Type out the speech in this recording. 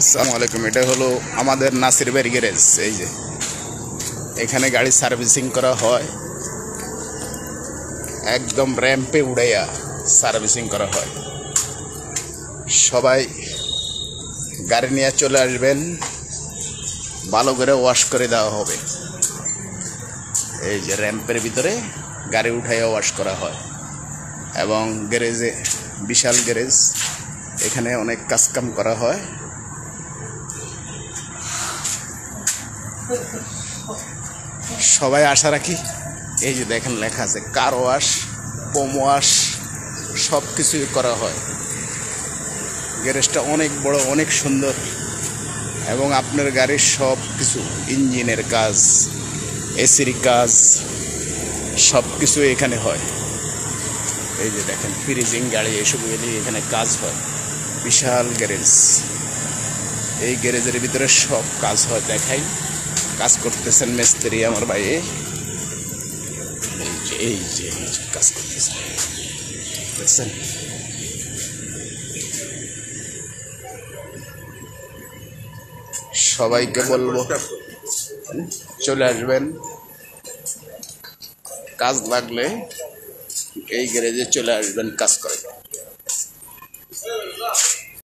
আসসালামু আলাইকুম। এটা হলো আমাদের নাসির ভাইয়ের গ্যারেজ। এই যে এখানে গাড়ি সার্ভিসিং করা হয়, একদম র্যাম্পে উড়াইয়া সার্ভিসিং করা হয়। সবাই গাড়ি নিয়ে চলে আসবেন, ভালো করে ওয়াশ করে দেওয়া হবে। এই যে র্যাম্পের ভিতরে গাড়ি উঠাইয়া ওয়াশ করা হয়। এবং গ্যারেজে বিশাল গ্যারেজ, এখানে অনেক কাজকাম করা হয়। সবাই আশা রাখি। এই যে দেখেন লেখা আছে কার ওয়াশ, পোম ওয়াশ, সব কিছুই করা হয়। গ্যারেজটা অনেক বড়, অনেক সুন্দর, এবং আপনার গাড়ির সব কিছু, ইঞ্জিনের কাজ, এসির কাজ, সব কিছু এখানে হয়। এই যে দেখেন ফ্রিজিং গাড়ি, এসব এখানে কাজ হয়। বিশাল গ্যারেজ। এই গ্যারেজের ভিতরে সব কাজ হয়। দেখাই, কাজ করতেছেন মিস্ত্রি আমার ভাই। এই যে কাজ করতেছেন, দেখছেন? সবাইকে বলবো চলে আসবেন, কাজ লাগলে এই গ্যারেজে চলে আসবেন, কাজ করে।